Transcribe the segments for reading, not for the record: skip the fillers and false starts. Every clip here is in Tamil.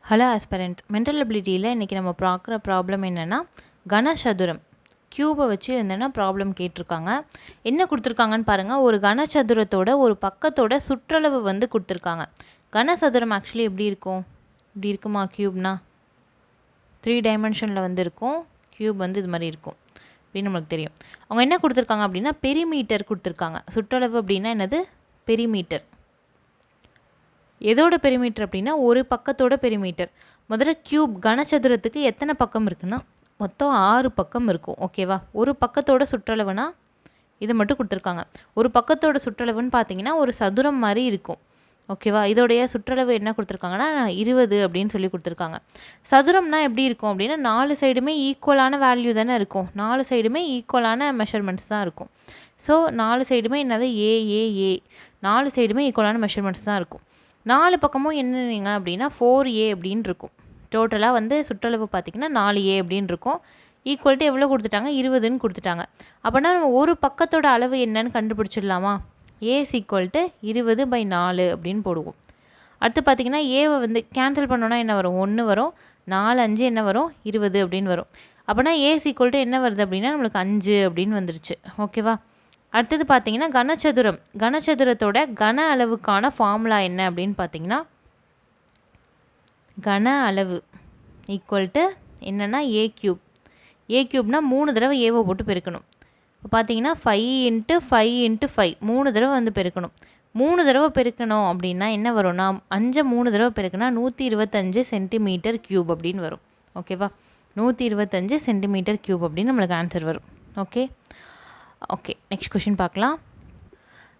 ஹலோ ஆஸ்பரண்ட் மென்டல் அபிலிட்டியில் இன்றைக்கி நம்ம பார்க்குற ப்ராப்ளம் என்னென்னா கனசதுரம் க்யூபை வச்சு என்னென்னா ப்ராப்ளம் கேட்டிருக்காங்க. என்ன கொடுத்துருக்காங்கன்னு பாருங்கள். ஒரு கனசதுரத்தோட ஒரு பக்கத்தோட சுற்றளவு வந்து கொடுத்துருக்காங்க. கனசதுரம் ஆக்சுவலி எப்படி இருக்கும்? இப்படி இருக்குமா க்யூப்னா? 3 டைமென்ஷனில் வந்து இருக்கும். க்யூப் வந்து இது மாதிரி இருக்கும் அப்படின்னு நம்மளுக்கு தெரியும். அவங்க என்ன கொடுத்துருக்காங்க அப்படின்னா பெரிமீட்டர் கொடுத்துருக்காங்க. சுற்றளவு அப்படின்னா என்னது? பெரிமீட்டர். எதோட பெரிமீட்டர் அப்படின்னா ஒரு பக்கத்தோட பெரிமீட்டர். முதல்ல க்யூப் கனசதுரத்துக்கு எத்தனை பக்கம் இருக்குன்னா மொத்தம் 6 பக்கம் இருக்கும். ஓகேவா? ஒரு பக்கத்தோட சுற்றளவுனா இது மட்டும் கொடுத்துருக்காங்க. ஒரு பக்கத்தோட சுற்றளவுன்னு பார்த்தீங்கன்னா ஒரு சதுரம் மாதிரி இருக்கும். ஓகேவா? இதோடைய சுற்றளவு என்ன கொடுத்துருக்காங்கன்னா 20 அப்படின்னு சொல்லி கொடுத்துருக்காங்க. சதுரம்னா எப்படி இருக்கும் அப்படின்னா 4 சைடுமே ஈக்குவலான வேல்யூ தானே இருக்கும். 4 சைடுமே ஈக்குவலான மெஷர்மெண்ட்ஸ் தான் இருக்கும். ஸோ 4 சைடுமே என்னது? ஏ 4 சைடுமே ஈக்குவலான மெஷர்மெண்ட்ஸ் தான் இருக்கும். 4 பக்கமும் என்னங்க அப்படின்னா 4A அப்படின்னு இருக்கும். டோட்டலாக வந்து சுற்றளவு பார்த்திங்கன்னா 4A அப்படின்னு இருக்கும். ஈக்குவல்ட்டு எவ்வளோ கொடுத்துட்டாங்க? 20ன்னு கொடுத்துட்டாங்க. அப்படின்னா நம்ம ஒரு பக்கத்தோட அளவு என்னன்னு கண்டுபிடிச்சிடலாமா? ஏஸ் ஈக்குவல்ட்டு 20/4 அப்படின்னு போடுவோம். அடுத்து பார்த்திங்கன்னா ஏவை வந்து கேன்சல் பண்ணோன்னா என்ன வரும்? 1 வரும். 4 5 என்ன வரும்? 20 அப்படின்னு வரும். அப்படின்னா ஏஸ் ஈக்குவல்ட்டு என்ன வருது அப்படின்னா நம்மளுக்கு 5 அப்படின்னு வந்துருச்சு. ஓகேவா? அடுத்தது பார்த்தீங்கன்னா கனசதுரத்தோட கன அளவுக்கான ஃபார்முலா என்ன அப்படின்னு பார்த்தீங்கன்னா கன அளவு ஈக்குவல்ட்டு என்னென்னா ஏ க்யூப்னா 3 தடவை ஏவை போட்டு பெருக்கணும். இப்போ பார்த்தீங்கன்னா 5 × 5 × 5 3 தடவை வந்து பெருக்கணும். 3 தடவை பெருக்கணும் அப்படின்னா என்ன வரும்னா 5 3 தடவை பெருக்கினா 125 சென்டிமீட்டர் க்யூப் அப்படின்னு வரும். ஓகேவா? 125 சென்டிமீட்டர் க்யூப் அப்படின்னு நம்மளுக்கு ஆன்சர் வரும். ஓகே நெக்ஸ்ட் கொஷின் பார்க்கலாம்.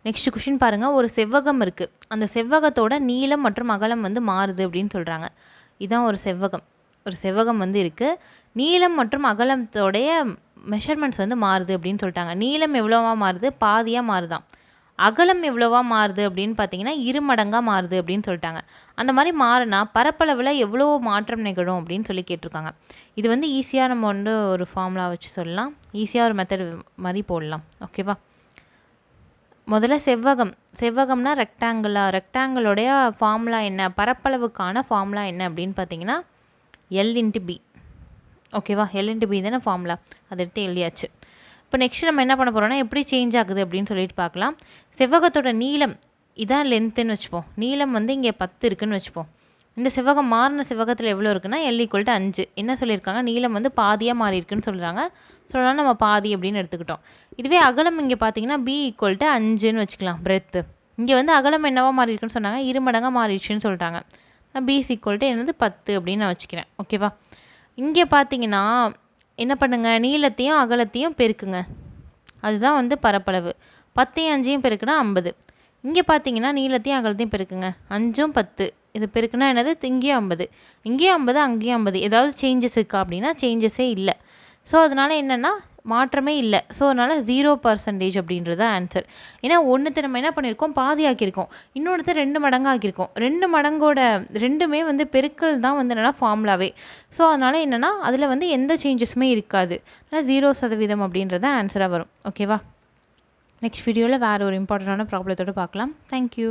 நெக்ஸ்ட் கொஷின் பாருங்கள். ஒரு செவ்வகம் இருக்குது. அந்த செவ்வகத்தோட நீளம் மற்றும் அகலம் வந்து மாறுது அப்படின்னு சொல்கிறாங்க. இதுதான் ஒரு செவ்வகம் வந்து இருக்குது. நீளம் மற்றும் அகலத்தோடைய மெஷர்மெண்ட்ஸ் வந்து மாறுது அப்படின்னு சொல்லிட்டாங்க. நீளம் எவ்வளோவா மாறுது? பாதியாக மாறுதான். அகலம் எவ்வளோவா மாறுது அப்படின்னு பார்த்தீங்கன்னா 2 மடங்காக மாறுது அப்படின்னு சொல்லிட்டாங்க. அந்த மாதிரி மாறினா பரப்பளவில் எவ்வளோ மாற்றம் நிகழும் அப்படின்னு சொல்லி கேட்டிருக்காங்க. இது வந்து ஈஸியாக நம்ம வந்து ஒரு ஃபார்முலா வச்சு சொல்லலாம். ஈஸியாக ஒரு மெத்தட் மாதிரி போடலாம். ஓகேவா? முதல்ல செவ்வகம்னா ரெக்டாங்கிளோடைய ஃபார்முலா என்ன? பரப்பளவுக்கான ஃபார்முலா என்ன அப்படின்னு பார்த்தீங்கன்னா L/B. ஓகேவா? L/B தானே ஃபார்முலா. அதை எடுத்து எழுதியாச்சு. இப்போ நெக்ஸ்ட் நம்ம என்ன பண்ண போகிறோம்னா எப்படி சேஞ்ச் ஆகுது அப்படின்னு சொல்லிட்டு பார்க்கலாம். செவ்வகத்தோட நீளம் இதான் லென்த்துன்னு வச்சுப்போம். நீளம் வந்து இங்கே 10 இருக்குதுன்னு வச்சுப்போம். இந்த செவ்வகம் மாறின செவ்வகத்தில் எவ்வளோ இருக்குன்னா L = 5. என்ன சொல்லியிருக்காங்க? நீளம் வந்து பாதியாக மாறி இருக்குன்னு சொல்கிறாங்க. சொல்லலாம் நம்ம பாதி அப்படின்னு எடுத்துக்கிட்டோம். இதுவே அகலம் இங்கே பார்த்தீங்கன்னா B = 5ன்னு வச்சுக்கலாம். பிரெத்து இங்கே வந்து அகலம் என்னவா மாறி இருக்குன்னு சொன்னாங்க? 2 மடங்காக மாறிடுச்சுன்னு சொல்லிட்டாங்க. B = என்னது? 10 அப்படின்னு நான் வச்சுக்கிறேன். ஓகேவா? இங்கே பார்த்தீங்கன்னா என்ன பண்ணுங்கள்? நீளத்தையும் அகலத்தையும் பெருக்குங்க. அதுதான் வந்து பரப்பளவு. 10யும் 5யும் பெருக்குனா 50. இங்கே பார்த்தீங்கன்னா நீளத்தையும் அகலத்தையும் பெருக்குங்க. 5ம் 10 இது பெருக்குனா என்னது? இங்கேயும் 50 இங்கேயும் 50 அங்கேயும் 50. ஏதாவது சேஞ்சஸ் இருக்கா அப்படின்னா சேஞ்சஸே இல்லை. ஸோ அதனால் என்னென்னா மாற்றமே இல்லை. ஸோ அதனால் 0% அப்படின்றது ஆன்சர். ஏன்னா ஒன்றுத்தை நம்ம என்ன பண்ணியிருக்கோம்? பாதி ஆக்கியிருக்கோம். இன்னொன்று 2 மடங்கு ஆக்கியிருக்கோம். 2 மடங்கோட ரெண்டுமே வந்து பெருக்கல் தான் வந்து என்னென்னா ஃபார்முலாவே. ஸோ அதனால் என்னென்னா அதில் வந்து எந்த சேஞ்சஸுமே இருக்காது. ஆனால் 0% அப்படின்றது ஆன்சராக வரும். ஓகேவா? நெக்ஸ்ட் வீடியோவில் வேறு ஒரு இம்பார்ட்டண்ட்டான ப்ராப்ளத்தோடு பார்க்கலாம். தேங்க்யூ.